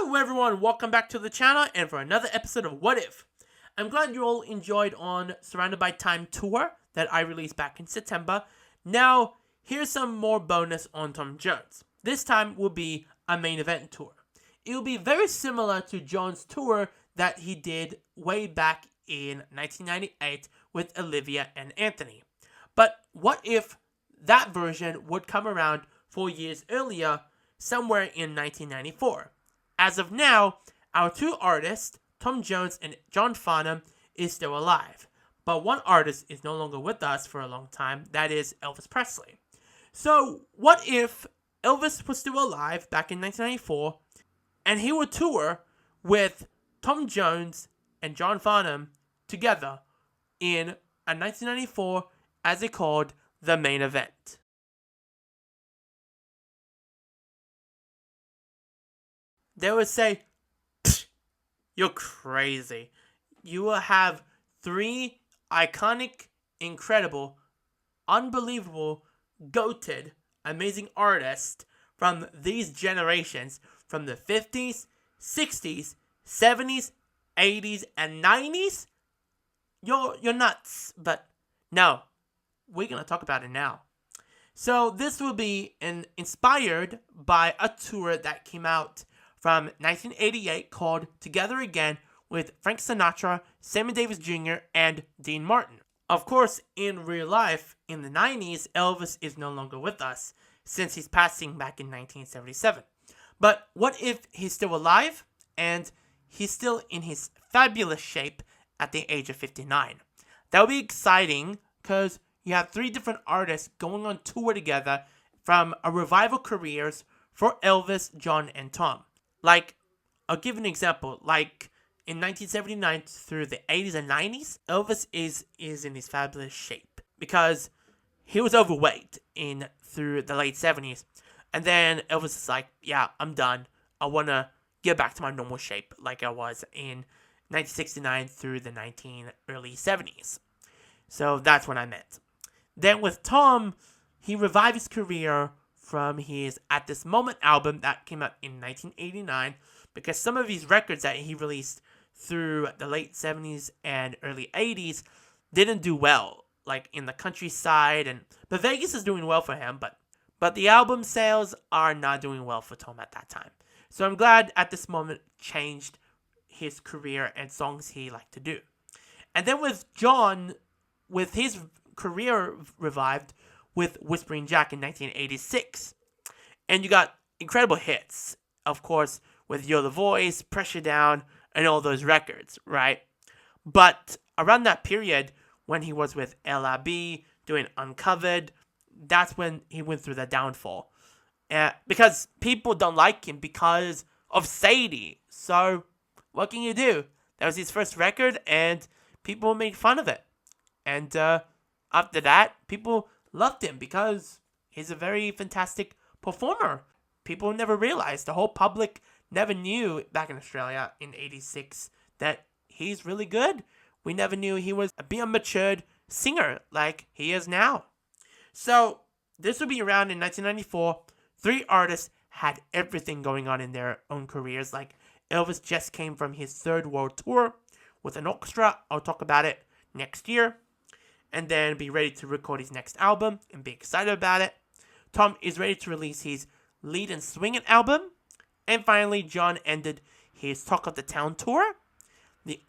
Hello everyone, welcome back to the channel and for another episode of What If. I'm glad you all enjoyed on Surrounded by Time tour that I released back in September. Now, here's some more bonus on Tom Jones. This time will be a main event tour. It will be very similar to John's tour that he did way back in 1998 with Olivia and Anthony. But what if that version would come around 4 years earlier, somewhere in 1994? As of now, our two artists, Tom Jones and John Farnham, is still alive. But one artist is no longer with us for a long time, that is Elvis Presley. So, what if Elvis was still alive back in 1994, and he would tour with Tom Jones and John Farnham together in a 1994, as they called, the main event? They would say, "You're crazy. You will have three iconic, incredible, unbelievable, goated, amazing artists from these generations, from the 50s, 60s, 70s, 80s, and 90s? You're nuts." But no, we're going to talk about it now. So this will be inspired by a tour that came out from 1988 called Together Again with Frank Sinatra, Sammy Davis Jr., and Dean Martin. Of course, in real life, in the 90s, Elvis is no longer with us since he's passing back in 1977. But what if he's still alive and he's still in his fabulous shape at the age of 59? That would be exciting because you have three different artists going on tour together from a revival careers for Elvis, John, and Tom. Like, I'll give an example. Like, in 1979 through the 80s and 90s, Elvis is in his fabulous shape because he was overweight through the late 70s. And then Elvis is like, yeah, I'm done. I want to get back to my normal shape like I was in 1969 through the early 70s. So that's what I meant. Then with Tom, he revived his career from his At This Moment album that came out in 1989, because some of his records that he released through the late 70s and early 80s didn't do well, like in the countryside, but Vegas is doing well for him, but the album sales are not doing well for Tom at that time. So I'm glad At This Moment changed his career and songs he liked to do. And then with John, with his career revived with Whispering Jack in 1986. And you got incredible hits, of course, with You're the Voice, Pressure Down, and all those records, right? But around that period, when he was with LRB, doing Uncovered, that's when he went through the downfall. Because people don't like him because of Sadie. So, what can you do? That was his first record, and people made fun of it. And after that, people loved him because he's a very fantastic performer. People never realized, the whole public never knew back in Australia in 86 that he's really good. We never knew he was a beyond matured singer like he is now. So this will be around in 1994. Three artists had everything going on in their own careers. Like Elvis just came from his third world tour with an orchestra. I'll talk about it next year. And then be ready to record his next album and be excited about it. Tom is ready to release his Lead and Swing It album. And finally, John ended his Talk of the Town tour. The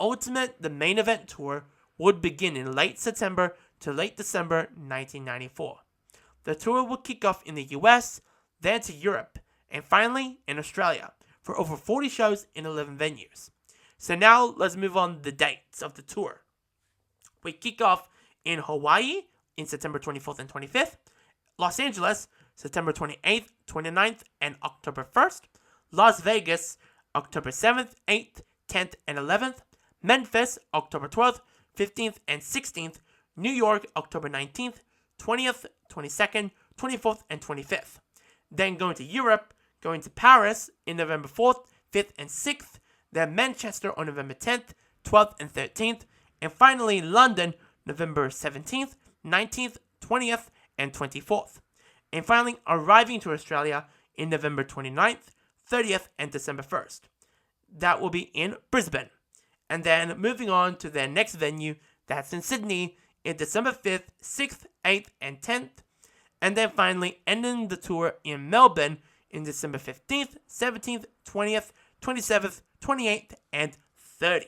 main event tour would begin in late September to late December 1994. The tour will kick off in the US, then to Europe, and finally in Australia for over 40 shows in 11 venues. So now let's move on to the dates of the tour. We kick off in Hawaii in September 24th and 25th, Los Angeles, September 28th, 29th, and October 1st, Las Vegas, October 7th, 8th, 10th, and 11th, Memphis, October 12th, 15th, and 16th, New York, October 19th, 20th, 22nd, 24th, and 25th. Then going to Europe, going to Paris in November 4th, 5th, and 6th, then Manchester on November 10th, 12th, and 13th, and finally London, November 17th, 19th, 20th, and 24th. And finally arriving to Australia in November 29th, 30th, and December 1st. that will be in Brisbane. And then moving on to their next venue, that's in Sydney, in December 5th, 6th, 8th, and 10th. And then finally ending the tour in Melbourne in December 15th, 17th, 20th, 27th, 28th, and 30th.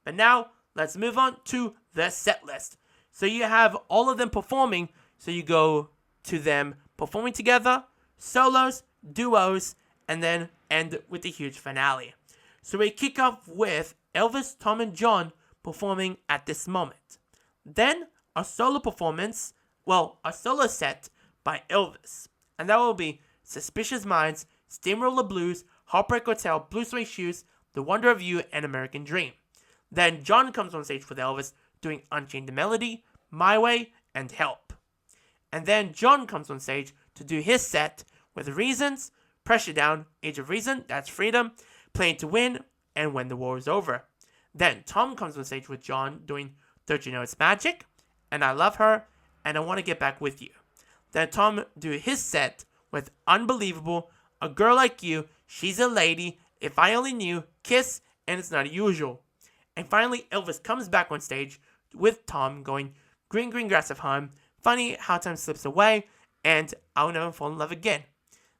But now, let's move on to the set list. So you have all of them performing, so you go to them performing together, solos, duos, and then end with the huge finale. So we kick off with Elvis, Tom, and John performing at this moment. Then a solo performance, a solo set by Elvis. And that will be Suspicious Minds, Steamroller Blues, Heartbreak Hotel, Blue Suede Shoes, The Wonder of You, and American Dream. Then John comes on stage with Elvis doing Unchained Melody, My Way, and Help. And then John comes on stage to do his set with Reasons, Pressure Down, Age of Reason, that's Freedom, Playing to Win, and When the War is Over. Then Tom comes on stage with John doing Don't You Know It's Magic, and I Love Her, and I Want to Get Back With You. Then Tom do his set with Unbelievable, A Girl Like You, She's a Lady, If I Only Knew, Kiss, and It's Not Usual. And finally, Elvis comes back on stage with Tom going Green Green Grass of Home, Funny How Time Slips Away, and I'll Never Fall in Love Again.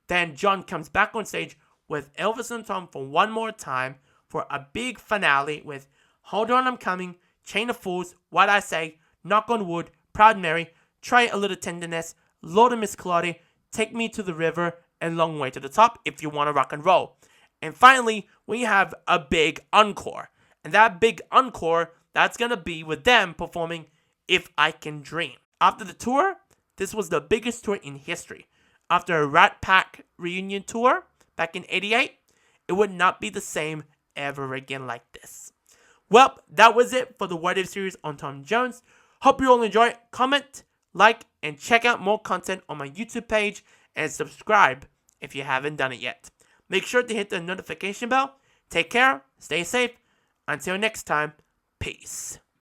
Then John comes back on stage with Elvis and Tom for one more time for a big finale with Hold On I'm Coming, Chain of Fools, What I Say, Knock on Wood, Proud Mary, Try a Little Tenderness, Lord of Miss Claudia, Take Me to the River, and Long Way to the Top if you want to rock and roll. And finally, we have a big encore. And that big encore, that's going to be with them performing If I Can Dream. After the tour, this was the biggest tour in history. After a Rat Pack reunion tour back in '88, it would not be the same ever again like this. Well, that was it for the What If series on Tom Jones. Hope you all enjoy it. Comment, like, and check out more content on my YouTube page and subscribe if you haven't done it yet. Make sure to hit the notification bell. Take care, stay safe. Until next time, peace.